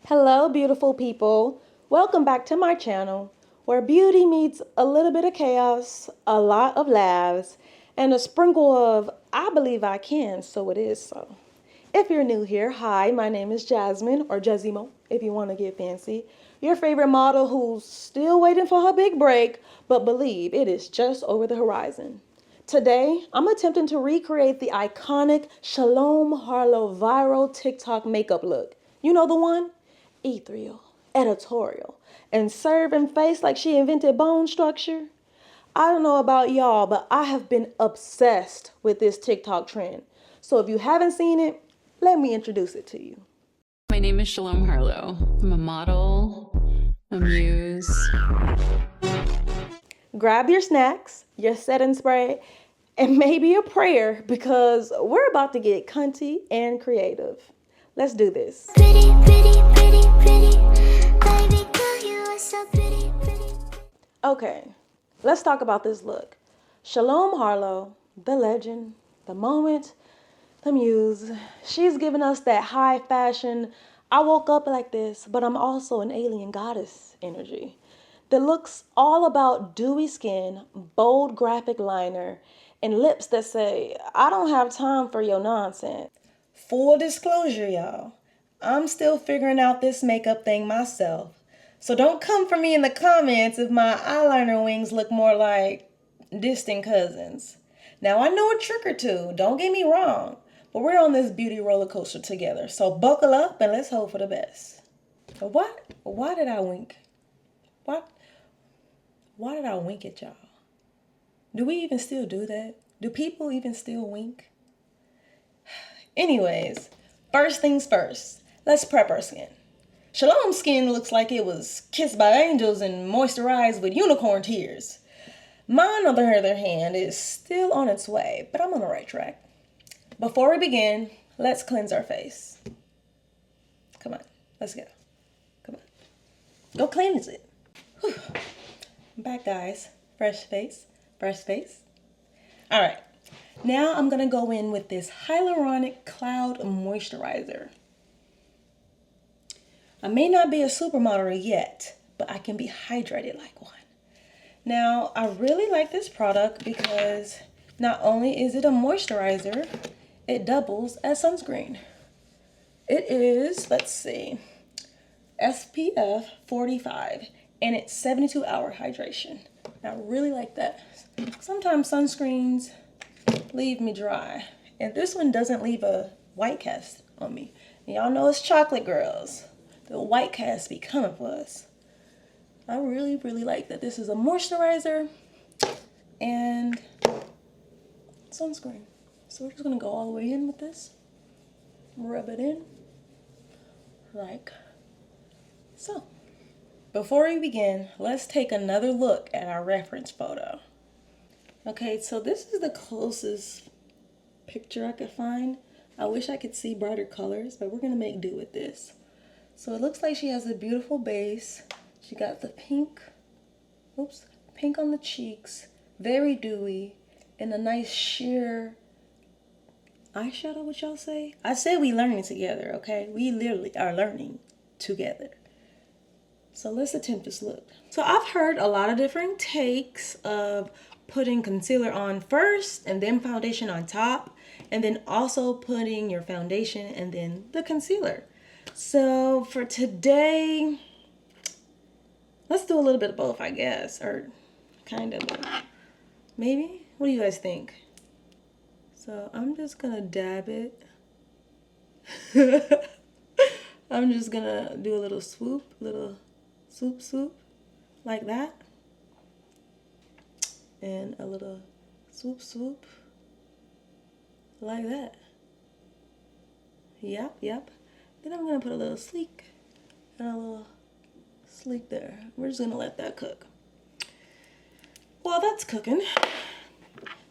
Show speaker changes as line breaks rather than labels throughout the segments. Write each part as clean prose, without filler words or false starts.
Hello, beautiful people. Welcome back to my channel, where beauty meets a little bit of chaos, a lot of laughs, and a sprinkle of I believe I can, so it is so. If you're new here, hi, my name is Jasmine, or Jezimo, if you want to get fancy. Your favorite model who's still waiting for her big break, but believe it is just over the horizon. Today, I'm attempting to recreate the iconic Shalom Harlow viral TikTok makeup look. You know the one? Ethereal, editorial, and serve and face like she invented bone structure. I don't know about y'all, but I have been obsessed with this TikTok trend. So if you haven't seen it, let me introduce it to you.
My name is Shalom Harlow. I'm a model, a muse.
Grab your snacks, your setting spray, and maybe a prayer because we're about to get cunty and creative. Let's do this.
Pretty, pretty, pretty, pretty. Baby girl, you are so pretty, pretty.
Okay, let's talk about this look. Shalom Harlow, the legend, the moment, the muse. She's giving us that high fashion, I woke up like this, but I'm also an alien goddess energy. The look's all about dewy skin, bold graphic liner, and lips that say, I don't have time for your nonsense. Full disclosure, y'all. I'm still figuring out this makeup thing myself. So don't come for me in the comments if my eyeliner wings look more like distant cousins. Now, I know a trick or two, don't get me wrong, but we're on this beauty roller coaster together. So buckle up and let's hope for the best. But why did I wink? Why did I wink at y'all? Do we even still do that? Do people even still wink? Anyways, first things first, let's prep our skin. Shalom's skin looks like it was kissed by angels and moisturized with unicorn tears. Mine, on the other hand, is still on its way, but I'm on the right track. Before we begin, let's cleanse our face. Come on, let's go. Come on. Go cleanse it. Whew. I'm back, guys. Fresh face, fresh face. All right. Now I'm going to go in with this Hyaluronic Cloud Moisturizer. I may not be a supermodel yet, but I can be hydrated like one. Now, I really like this product because not only is it a moisturizer, it doubles as sunscreen. It is, let's see, SPF 45, and it's 72-hour hydration. I really like that. Sometimes sunscreens leave me dry, and this one doesn't leave a white cast on me. And y'all know it's chocolate girls. The white cast be coming for us. I really, really like that this is a moisturizer and sunscreen. So we're just gonna go all the way in with this. Rub it in like so. Before we begin, let's take another look at our reference photo. Okay, so this is the closest picture I could find. I wish I could see brighter colors, but we're gonna make do with this. So it looks like she has a beautiful base. She got the pink on the cheeks, very dewy, and a nice sheer eyeshadow, what y'all say? I said we learning together, okay? We literally are learning together. So let's attempt this look. So I've heard a lot of different takes of putting concealer on first and then foundation on top, and then also putting your foundation and then the concealer. So for today, let's do a little bit of both, I guess, or kind of, maybe? What do you guys think? So I'm just gonna dab it. I'm just gonna do a little swoop, swoop, like that. And a little swoop, like that. Yep. Then I'm gonna put a little sleek and a little sleek there. We're just gonna let that cook. While that's cooking,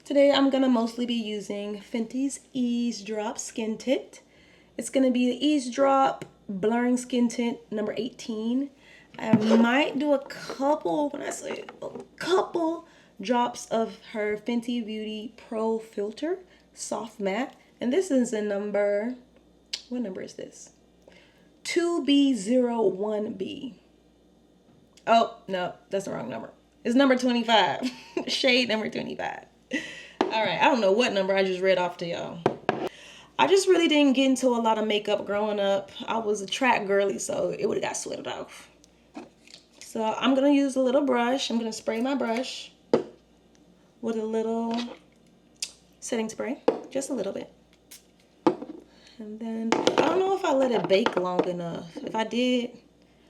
today I'm gonna mostly be using Fenty's Ease Drop Skin Tint. It's gonna be the Ease Drop Blurring Skin Tint number 18. I might do a couple drops of her Fenty Beauty Pro Filter Soft Matte. And this is a number, what number is this? 2B01B. Oh, no, that's the wrong number. It's number 25. Shade number 25. All right, I don't know what number I just read off to y'all. I just really didn't get into a lot of makeup growing up. I was a track girly, so it would have got sweated off. So I'm going to use a little brush. I'm going to spray my brush with a little setting spray. Just a little bit. And then, I don't know if I let it bake long enough. If I did,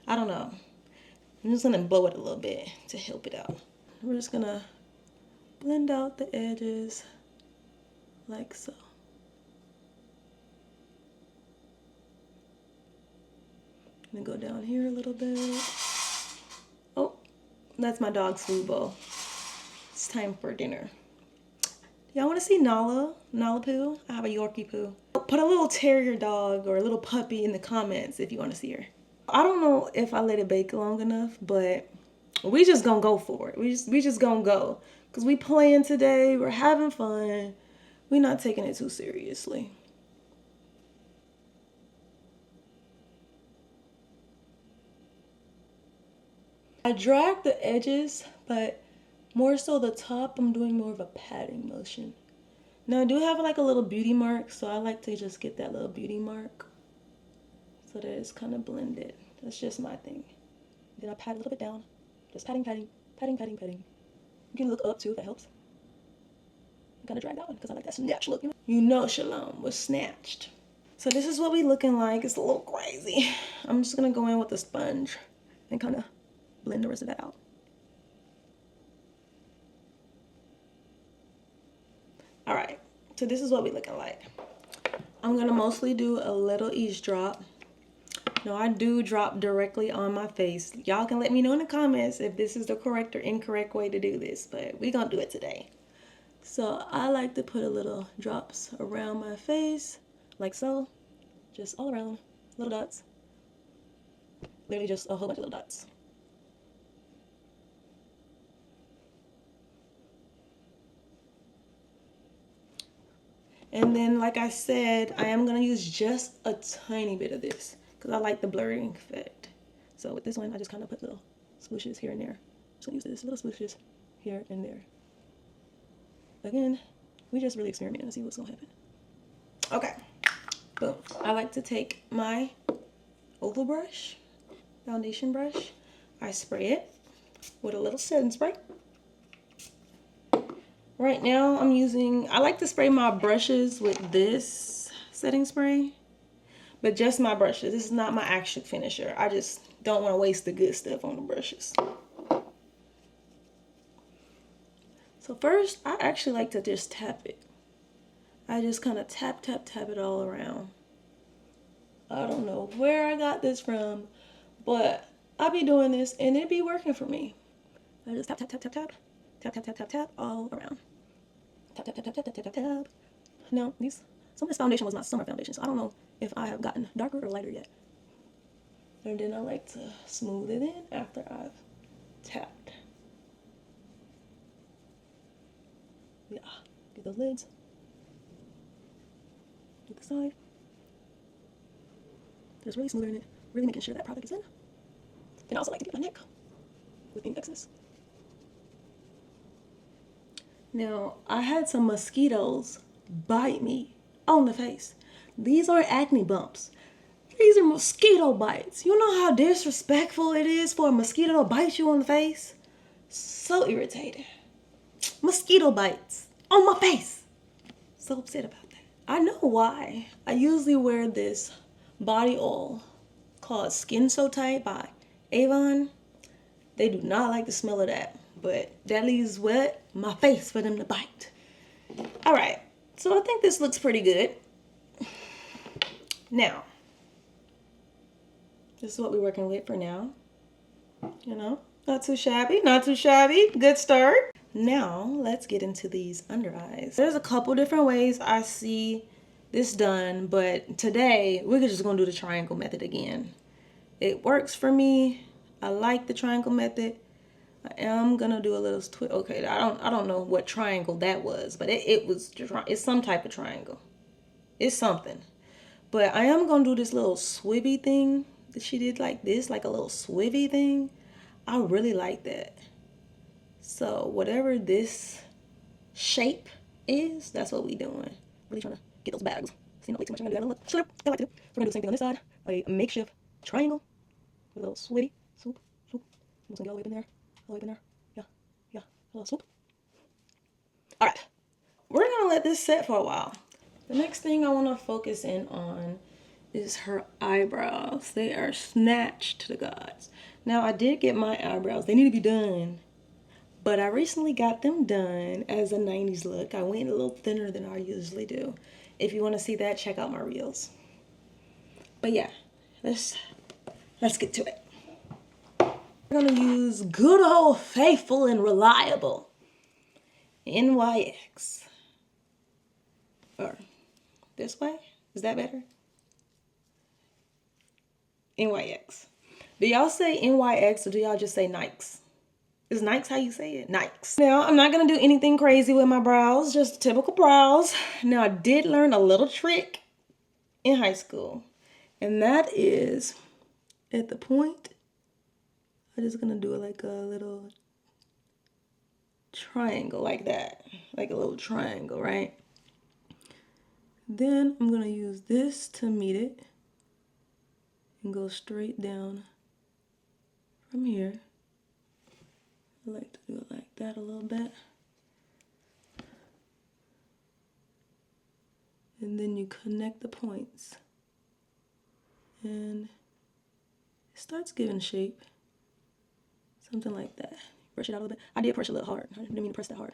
I don't know. I'm just going to blow it a little bit to help it out. We're just going to blend out the edges like so. I'm going to go down here a little bit. Oh, that's my dog's food bowl. It's time for dinner. Y'all want to see Nala Poo? I have a Yorkie Poo. Put a little terrier dog or a little puppy in the comments if you want to see her. I don't know if I let it bake long enough, but we just gonna go for it. We just gonna go. Because we playing today. We're having fun. We're not taking it too seriously. I drag the edges, but more so the top, I'm doing more of a patting motion. Now I do have like a little beauty mark, so I like to just get that little beauty mark so that it's kind of blended. That's just my thing. Then I pat a little bit down. Just patting, patting, patting, patting, patting. You can look up too if that helps. I'm gonna drag that one because I like that snatch look. You know Shalom was snatched. So this is what we looking like. It's a little crazy. I'm just gonna go in with a sponge and kind of blend the rest of that out. All right, so this is what we looking like. I'm gonna mostly do a little eavesdrop. No, I do drop directly on my face. Y'all can let me know in the comments if this is the correct or incorrect way to do this, but we gonna do it today. So I like to put a little drops around my face, like so, just all around, little dots. Literally just a whole bunch of little dots. And then, like I said, I am gonna use just a tiny bit of this because I like the blurring effect. So with this one, I just kind of put little swooshes here and there. Just gonna use this little swooshes here and there. Again, we just really experimenting to see what's gonna happen. Okay, boom. I like to take my oval brush, foundation brush. I spray it with a little setting spray. Right now I like to spray my brushes with this setting spray, but just my brushes. This is not my actual finisher. I just don't want to waste the good stuff on the brushes. So first, I actually like to just tap it. I just kind of tap, tap, tap it all around. I don't know where I got this from, but I be doing this and it be working for me. I just tap, tap, tap, tap, tap. Tap, tap, tap, tap, tap, all around. Tap, tap, tap, tap, tap, tap, tap, tap. Now, some of this foundation was my summer foundation, so I don't know if I have gotten darker or lighter yet. And then I like to smooth it in after I've tapped. Yeah, get those lids. Get the side. Just really smoothing it, really making sure that product is in. And I also like to get my neck with any excess. Now, I had some mosquitoes bite me on the face. These aren't acne bumps. These are mosquito bites. You know how disrespectful it is for a mosquito to bite you on the face? So irritated. Mosquito bites on my face. So upset about that. I know why. I usually wear this body oil called Skin So Tight by Avon. They do not like the smell of that, but that leaves wet my face for them to bite. All right, so I think this looks pretty good. Now, this is what we're working with for now. You know, not too shabby, not too shabby. Good start. Now, let's get into these under eyes. There's a couple different ways I see this done, but today we're just gonna do the triangle method again. It works for me. I like the triangle method. I am gonna do a little twist. Okay, I don't know what triangle that was, but it's some type of triangle. It's something. But I am gonna do this little swibby thing she did like this, like a little swivvy thing. I really like that. So whatever this shape is, that's what we doing. Really trying to get those bags. See, not way too much. I'm gonna do that a little. I like to do. So we're gonna do the same thing on this side. A makeshift triangle with a little swivvy. Swoop, swoop. I'm just gonna get all the way up in there. All the way up in there. Yeah, yeah. A little swoop. All right. We're gonna let this set for a while. The next thing I want to focus in on is her eyebrows. They are snatched to the gods. Now I did get my eyebrows. They need to be done. But I recently got them done as a 90s look. I went a little thinner than I usually do. If you want to see that, check out my reels. But yeah, let's get to it. We're gonna use good old faithful and reliable NYX. Or this way? Is that better? NYX. Do y'all say NYX or do y'all just say Nikes? Is Nikes how you say it? Nikes. Now, I'm not going to do anything crazy with my brows, just typical brows. Now, I did learn a little trick in high school, and that is at the point, I'm just going to do it like a little triangle like that, like a little triangle, right? Then I'm going to use this to meet it and go straight down from here. I like to do it like that a little bit. And then you connect the points. And it starts giving shape. Something like that. Brush it out a little bit. I did press a little hard. I didn't mean to press that hard.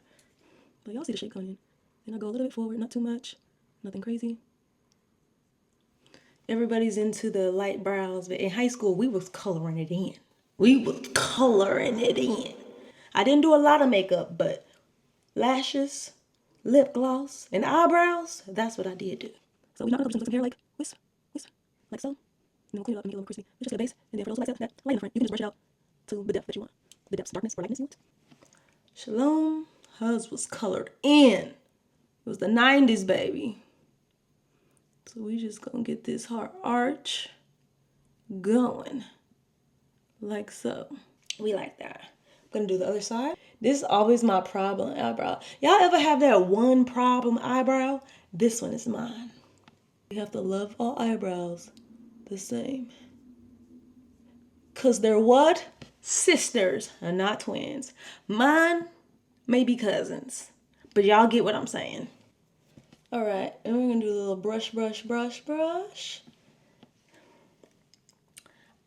But y'all see the shape coming in. Then I go a little bit forward, not too much. Nothing crazy. Everybody's into the light brows, but in high school, we was coloring it in. We was coloring it in. I didn't do a lot of makeup, but lashes, lip gloss, and eyebrows, that's what I did do. So we're not going to put some hair like this, like so. And then we'll clean it up and make it a little crispy. We just get a base, and then for those like that light in the front, you can just brush it out to the depth that you want. The depth, darkness, or lightness you want. Shalom, hers was colored in. It was the 90s, baby. So we just gonna get this heart arch going, like so. We like that. Gonna do the other side. This is always my problem eyebrow. Y'all ever have that one problem eyebrow? This one is mine. We have to love all eyebrows the same. Cause they're what? Sisters and not twins. Mine may be cousins, but y'all get what I'm saying. All right, and we're gonna do a little brush, brush, brush, brush.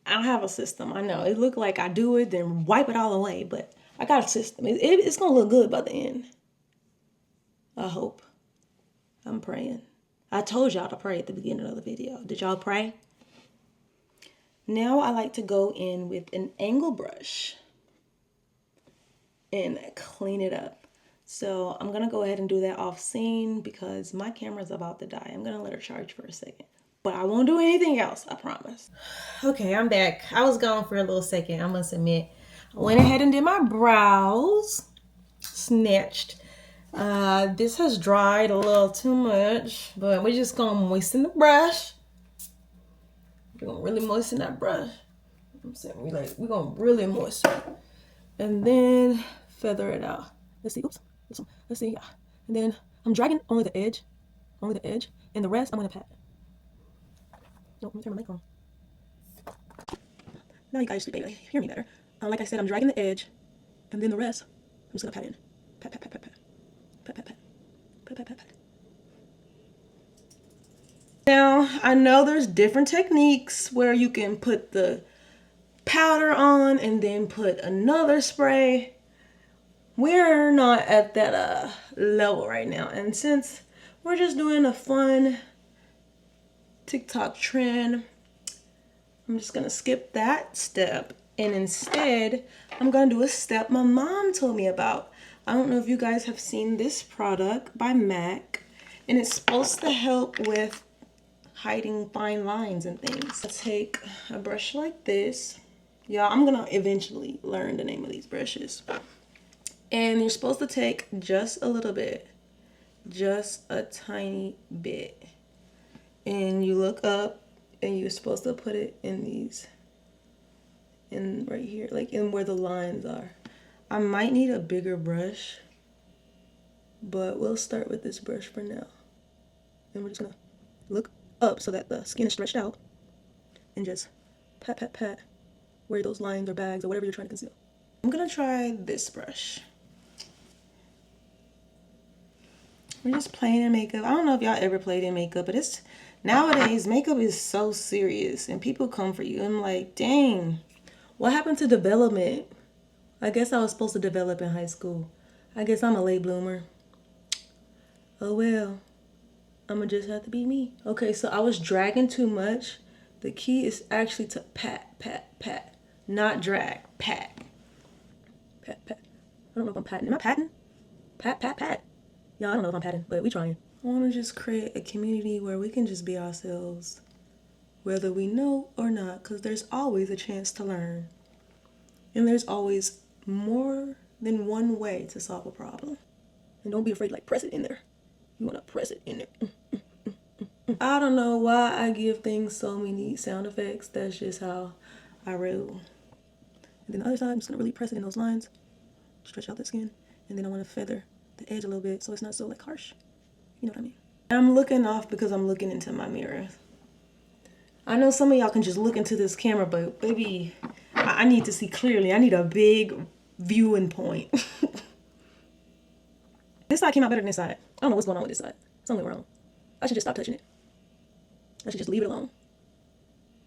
I don't have a system, I know. It look like I do it, then wipe it all away, but I got a system. It's gonna look good by the end. I hope. I'm praying. I told y'all to pray at the beginning of the video. Did y'all pray? Now I like to go in with an angle brush and clean it up. So I'm gonna go ahead and do that off scene because my camera's about to die. I'm gonna let her charge for a second. But I won't do anything else, I promise. Okay, I'm back. I was gone for a little second, I must admit. I went ahead and did my brows. Snatched. This has dried a little too much, but we're just gonna moisten the brush. We're gonna really moisten that brush. I'm saying we're gonna really moisten it. And then feather it out. Let's see, oops, this one. Let's see, and then I'm dragging only the edge, and the rest I'm gonna pat. No, let me turn my mic on. Now you guys should hear me better. Like I said, I'm dragging the edge, and then the rest, I'm just gonna pat in. Pat, pat, pat, pat, pat. Pat, pat, pat. Pat, pat, pat, pat. Now, I know there's different techniques where you can put the powder on and then put another spray. We're not at that level right now. And since we're just doing a fun TikTok trend, I'm just gonna skip that step. And instead, I'm gonna do a step my mom told me about. I don't know if you guys have seen this product by MAC, and it's supposed to help with hiding fine lines and things. I take a brush like this. Y'all, I'm gonna eventually learn the name of these brushes. And you're supposed to take just a little bit, just a tiny bit. And you look up And you're supposed to put it in these, in right here, like in where the lines are. I might need a bigger brush, but we'll start with this brush for now. And we're just gonna look up so that the skin is stretched out and just pat, pat, pat where those lines or bags or whatever you're trying to conceal. I'm gonna try this brush. We're just playing in makeup. I don't know if y'all ever played in makeup, but it's nowadays makeup is so serious and people come for you. I'm like, dang, what happened to development? I guess I was supposed to develop in high school. I guess I'm a late bloomer. Oh well, I'ma just have to be me. Okay, so I was dragging too much. The key is actually to pat, pat, pat, not drag, pat. Pat, pat. I don't know if I'm patting. Am I patting? Pat, pat, pat. Y'all, I don't know if I'm patting, but we trying. I want to just create a community where we can just be ourselves, whether we know or not, because there's always a chance to learn. And there's always more than one way to solve a problem. And don't be afraid to like press it in there. You want to press it in there. I don't know why I give things so many sound effects. That's just how I roll. And then the other side, I'm just going to really press it in those lines. Stretch out the skin. And then I want to feather the edge a little bit so it's not so like harsh. You know what I mean? I'm looking off because I'm looking into my mirror. I know some of y'all can just look into this camera, but baby, I need to see clearly. I need a big viewing point. This side came out better than this side. I don't know what's going on with this side. Something wrong. I should just stop touching it. I should just leave it alone.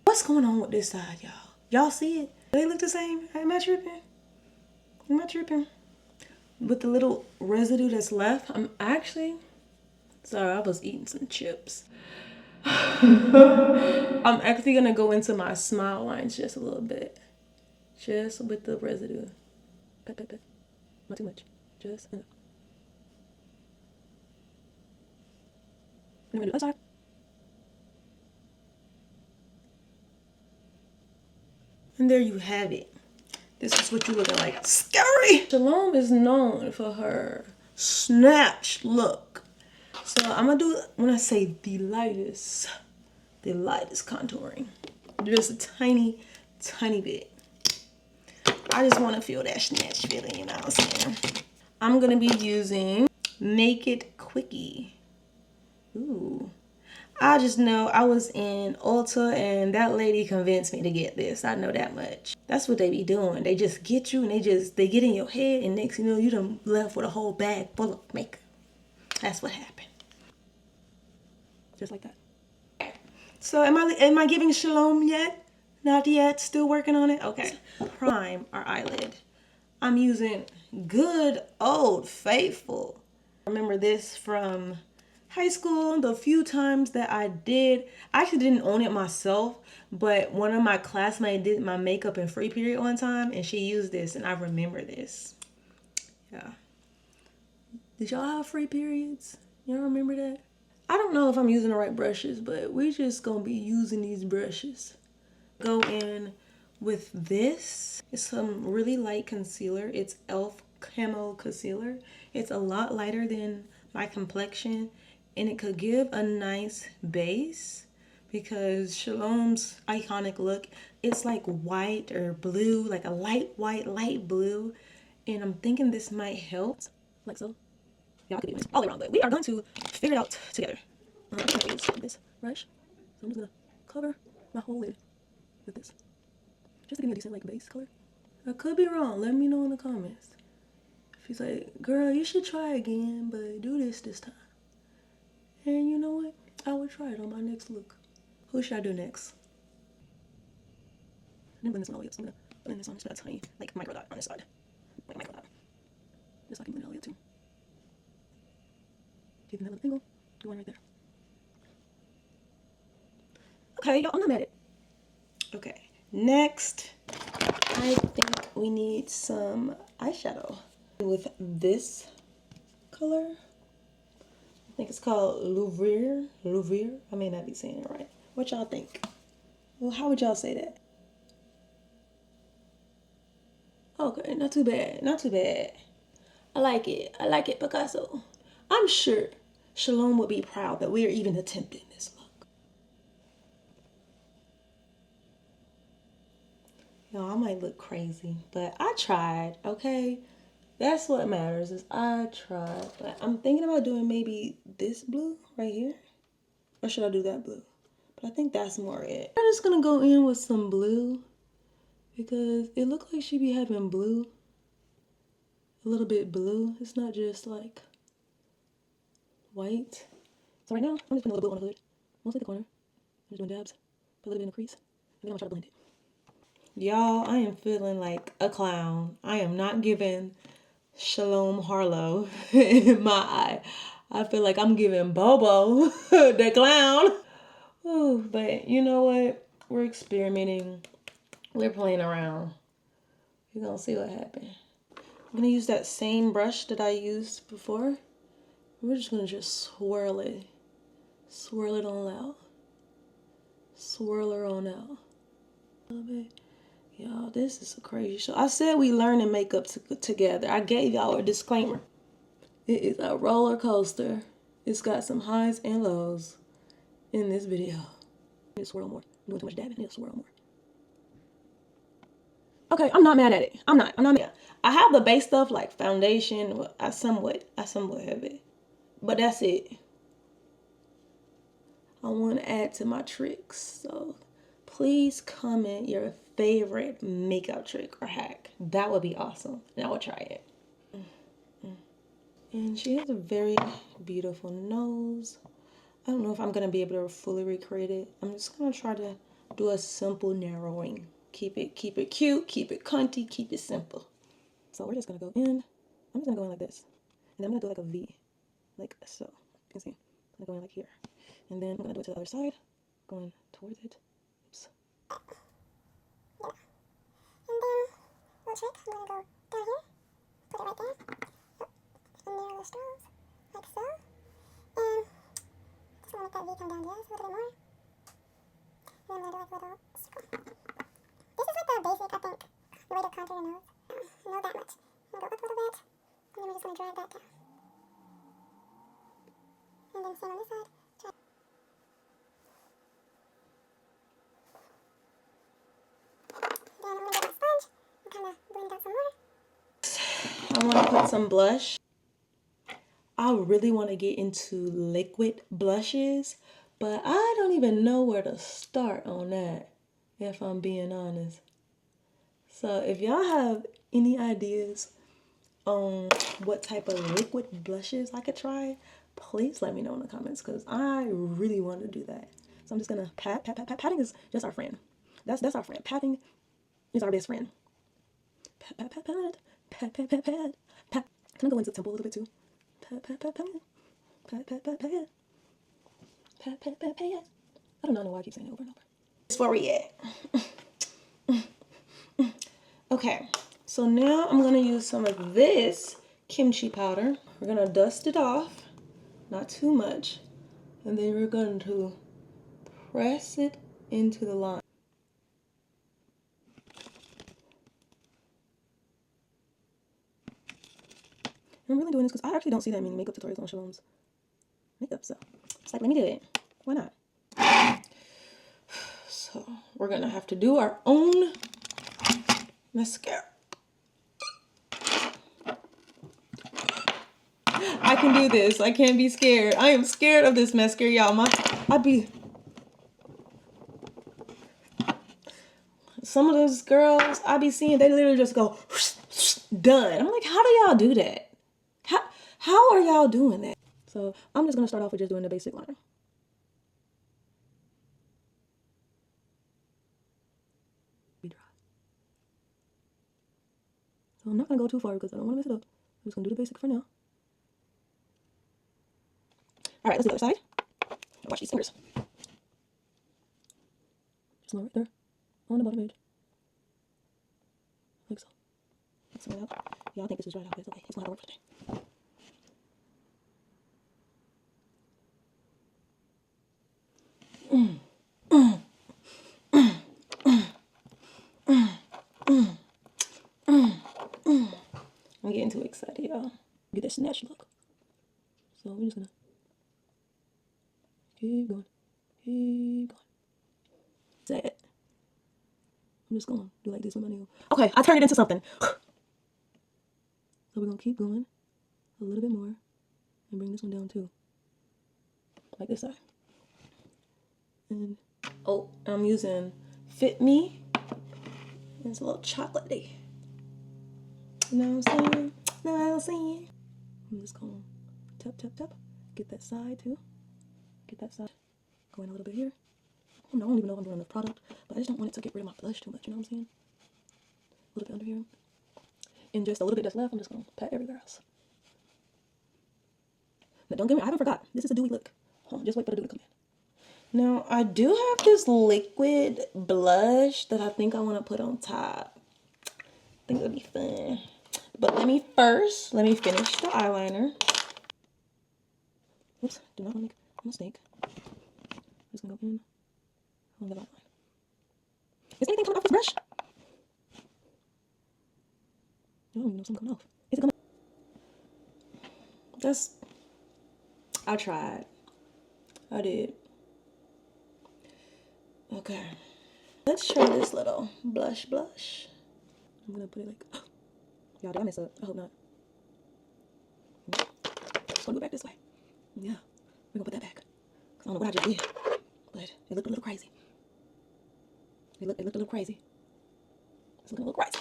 What's going on with this side, y'all? Y'all see it? Do they look the same? Am I tripping? Am I tripping? With the little residue that's left, I'm actually... Sorry, I was eating some chips. I'm actually gonna go into my smile lines just a little bit. Just with the residue. Pat, pat, pat. Not too much. Just enough. And I'm gonna do the other side. And there you have it. This is what you're looking like. Scary! Shalom is known for her snatch look. So I'm gonna do, when I say the lightest contouring. Just a tiny, tiny bit. I just want to feel that snatch feeling, you know what I'm saying? I'm gonna be using Naked Quickie. Ooh. I just know I was in Ulta and that lady convinced me to get this. I know that much. That's what they be doing. They just get you and they get in your head and next you know you done left with a whole bag full of makeup. That's what happened. Just like that. So am I giving Shalom yet? Not yet. Still working on it? Okay. Prime our eyelid. I'm using good old faithful. Remember this from high school, the few times that I actually didn't own it myself, but one of my classmates did my makeup in free period one time and she used this and I remember this. Yeah. Did y'all have free periods? Y'all remember that? I don't know if I'm using the right brushes, but we just gonna be using these brushes. Go in with this. It's some really light concealer. It's e.l.f. Camo Concealer. It's a lot lighter than my complexion and it could give a nice base because Shalom's iconic look, it's like white or blue, like a light white, light blue. And I'm thinking this might help, like so. Y'all could be doing this all around, but we are going to figure it out together. I'm going to use this brush. So I'm just going to cover my whole lid with this. Just to give me a decent like base color. I could be wrong. Let me know in the comments. If he's like, girl, you should try again, but do this time. And you know what? I would try it on my next look. Who should I do next? I didn't blend this one all the way up, so I'm going to blend this on just a tiny, like micro dot on this side. Like a micro dot. Just so I can blend it all the way up too. Taking that little angle, do one right there. Okay, y'all, I'm not mad at it. Okay, next, I think we need some eyeshadow with this color. I think it's called Louvre. I may not be saying it right. What y'all think? Well, how would y'all say that? Okay, not too bad. Not too bad. I like it. I like it, Picasso. I'm sure Shalom would be proud that we are even attempting this look. Y'all, I might look crazy, but I tried, okay? That's what matters is I tried. But I'm thinking about doing maybe this blue right here. Or should I do that blue? But I think that's more it. I'm just gonna go in with some blue because it looked like she be having blue. A little bit blue. It's not just like white. So right now, I'm just putting a little blue on the hood. Mostly the corner. I'm just doing dabs. Put a little bit in the crease. And then I'm gonna try to blend it. Y'all, I am feeling like a clown. I am not giving Shalom Harlow in my eye. I feel like I'm giving Bobo the clown. Ooh, but you know what? We're experimenting. We're playing around. We're gonna see what happens. I'm gonna use that same brush that I used before. We're just gonna swirl it. Swirl it on out. Swirl her on out. A little bit. Y'all, this is a crazy show. I said we learning makeup together. I gave y'all a disclaimer. It is a roller coaster. It's got some highs and lows in this video. I need to swirl more. I'm doing too much dabbing. I need to swirl more. Okay, I'm not mad at it. I'm not mad. I have the base stuff like foundation. I somewhat have it. But that's it. I want to add to my tricks. So please comment your favorite makeup trick or hack. That would be awesome. And I will try it. And she has a very beautiful nose. I don't know if I'm going to be able to fully recreate it. I'm just going to try to do a simple narrowing. Keep it cute, keep it cunty, keep it simple. So we're just going to go in. I'm just going to go in like this. And then I'm going to do like a V. Like so. You can see. I'm going to go in like here. And then I'm going to do it to the other side. Going towards it. Oops.
And then, little trick, I'm gonna go down here, put it right there, and narrow the straws, like so. And just gonna make that V come down just a little bit more. And then I'm gonna do like a little circle. This is like the basic, I think, the way to contour your nose. Not that much. I'm gonna go up a little bit, and then we're just gonna drag that down. And then same on this side. Drag. Then I'm gonna get my sponge and kind of blend out some more.
I want to put some blush. I really want to get into liquid blushes, but I don't even know where to start on that, if I'm being honest. So if y'all have any ideas on what type of liquid blushes I could try, please let me know in the comments because I really want to do that. So I'm just gonna pat. Patting is just our friend. That's our friend. Patting is our best friend. Pat. Can I go into the temple a little bit too? Pat. I do not know why I keep saying it over and over. It's where we at. Okay, so now I'm gonna use some of this kimchi powder. We're gonna dust it off, not too much, and then we're going to press it into the line. I'm really doing this because I actually don't see that many makeup tutorials on Shalom's makeup, so it's like, let me do it. Why not? So we're gonna have to do our own mascara. I can do this. I can't be scared. I am scared of this mascara, y'all. Some of those girls I be seeing, they literally just go done. I'm like, how do y'all do that? How are y'all doing that? So I'm just gonna start off with just doing the basic liner. Be dry. So I'm not gonna go too far because I don't want to mess it up. I'm just gonna do the basic for now. All right, let's do the other side. Watch these fingers. Just lower right there on the bottom edge, like so. Some it out. Y'all think this is right out, but it's okay. It's gonna have to work for today. I'm getting too excited, y'all. Get that snatch look. So we're just gonna keep going. Sad. I'm just gonna do like this with my nail. Okay, I turned it into something. So we're gonna keep going a little bit more and bring this one down too. Like this side. And oh, I'm using Fit Me. It's a little chocolatey. You know what I'm saying? Know what I'm saying? I'm just gonna tap, tap, tap. Get that side too. Get that side. Go in a little bit here. I don't even know if I'm doing enough product, but I just don't want it to get rid of my blush too much, you know what I'm saying? A little bit under here. And just a little bit that's left, I'm just gonna pat everywhere else. But don't get me, I haven't forgot. This is a dewy look. Hold on, just wait for the dew to come in. Now, I do have this liquid blush that I think I want to put on top. I think it would be fun. But let me finish the eyeliner. Oops, do not want to make a mistake. I'm just gonna go in on the outline. Is anything coming off this brush? I don't even know something coming off. Is it coming? I tried. I did. Okay. Let's try this little blush. I'm gonna put it like, y'all, did I mess up? I hope not. Just gonna go back this way. Yeah, we're gonna put that back. 'Cause I don't know what I just did, but it looked a little crazy. It looked a little crazy. It's looking a little crazy.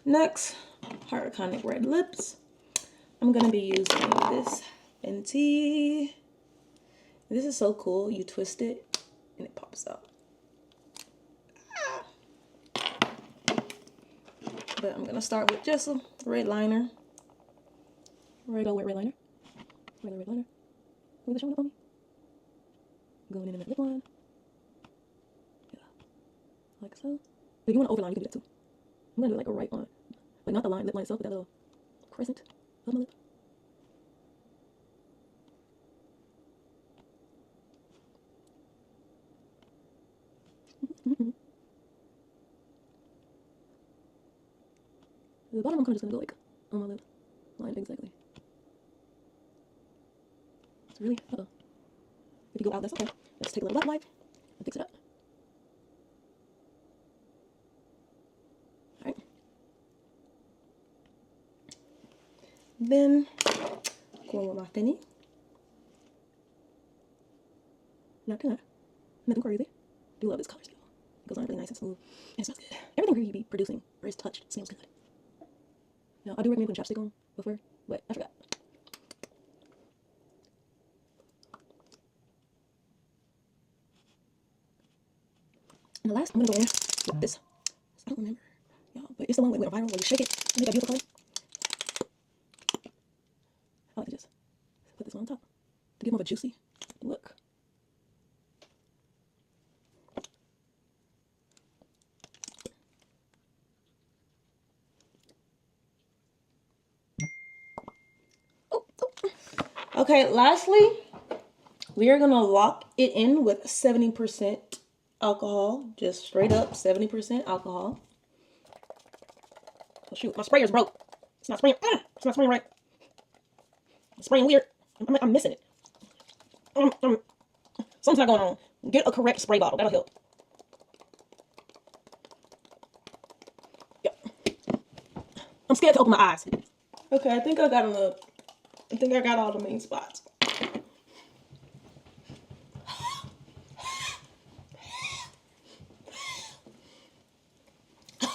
Next, Heart Iconic Red Lips. I'm gonna be using this Fenty. This is so cool. You twist it and it pops out. But I'm gonna start with just a red liner. Regular red liner. Regular red liner. Look at the showing up on me. Going in that lip line. Yeah. Like so. If you want to overline, you can do that too. I'm gonna do like a right line. Like not the lip line itself, but that little crescent of my lip. The bottom I'm kind of just gonna go like on my lip line exactly. It's really, if you go out, that's okay. Let's take a little black light and fix it up. Alright. Then, going with my Fenty. Not nothing crazy. Do love this color still. It goes on really nice and smooth. And it smells good. Everything here you be producing or is touched smells good. Now, I do recommend putting chapstick on before, but I forgot. And the last, I'm gonna go in with this. I don't remember, y'all, but it's the one that went viral where you shake it and make that beautiful color. I like to just put this one on top to give more of a juicy look. Okay, lastly, we are gonna lock it in with 70% alcohol, just straight up 70% alcohol. Oh shoot, my sprayer's broke. It's not spraying. It's not spraying right. It's spraying weird. I'm missing it. Something's not going on. Get a correct spray bottle. That'll help. Yep. I'm scared to open my eyes. Okay, I think I got enough. I think I got all the main spots. I'm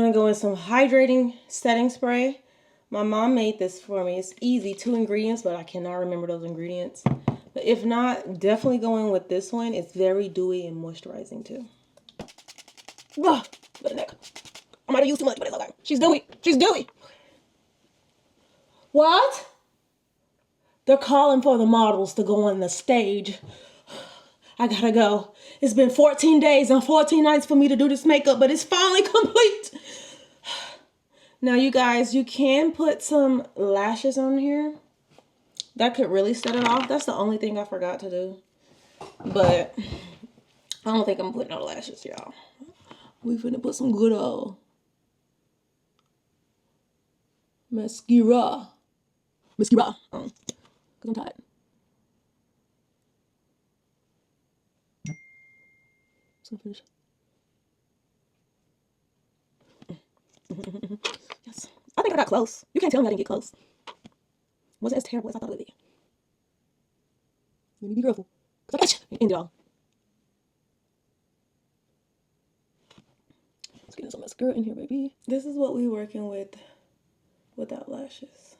gonna go in some hydrating setting spray. My mom made this for me. It's easy, 2 ingredients, but I cannot remember those ingredients. But if not, definitely go in with this one. It's very dewy and moisturizing too. Ugh, for the neck. I might have used too much, but it's okay. She's dewy. She's dewy. What? They're calling for the models to go on the stage. I gotta go. It's been 14 days and 14 nights for me to do this makeup, but it's finally complete. Now, you guys, you can put some lashes on here. That could really set it off. That's the only thing I forgot to do. But I don't think I'm putting no lashes, y'all. We finna put some good mascara. mascara on, because I'm tired. So finish. Yes. I think I got close. You can't tell me I didn't get close. Wasn't as terrible as I thought it would be. Let me be careful. Because I got you. End it all. Let's get some mascara in here, baby. This is what we're working with without lashes.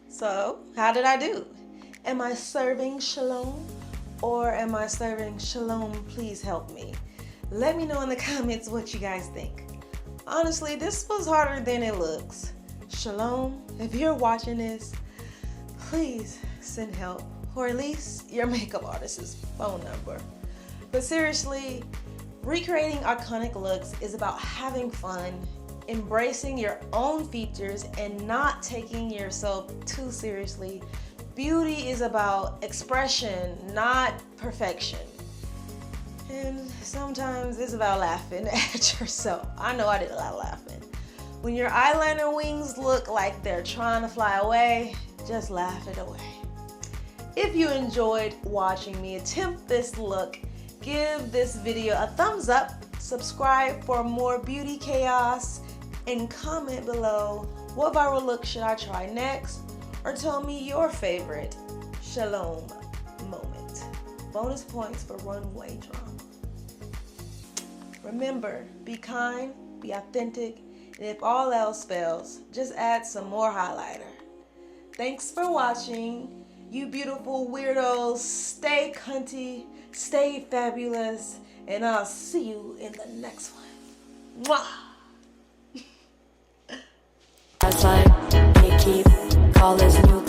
So, how did I do? Am I serving shalom? Or am I serving shalom, please help me? Let me know in the comments what you guys think. Honestly, this was harder than it looks. Shalom, if you're watching this, please send help. Or at least your makeup artist's phone number. But seriously, recreating iconic looks is about having fun, embracing your own features, and not taking yourself too seriously. Beauty is about expression, not perfection. And sometimes it's about laughing at yourself. I know I did a lot of laughing. When your eyeliner wings look like they're trying to fly away, just laugh it away. If you enjoyed watching me attempt this look, give this video a thumbs up, subscribe for more beauty chaos, and comment below what viral look should I try next, or tell me your favorite shalom moment. Bonus points for runway drama. Remember, be kind, be authentic, and if all else fails, just add some more highlighter. Thanks for watching, you beautiful weirdos. Stay cunty, stay fabulous, and I'll see you in the next one. Mwah!
That's like they keep call this new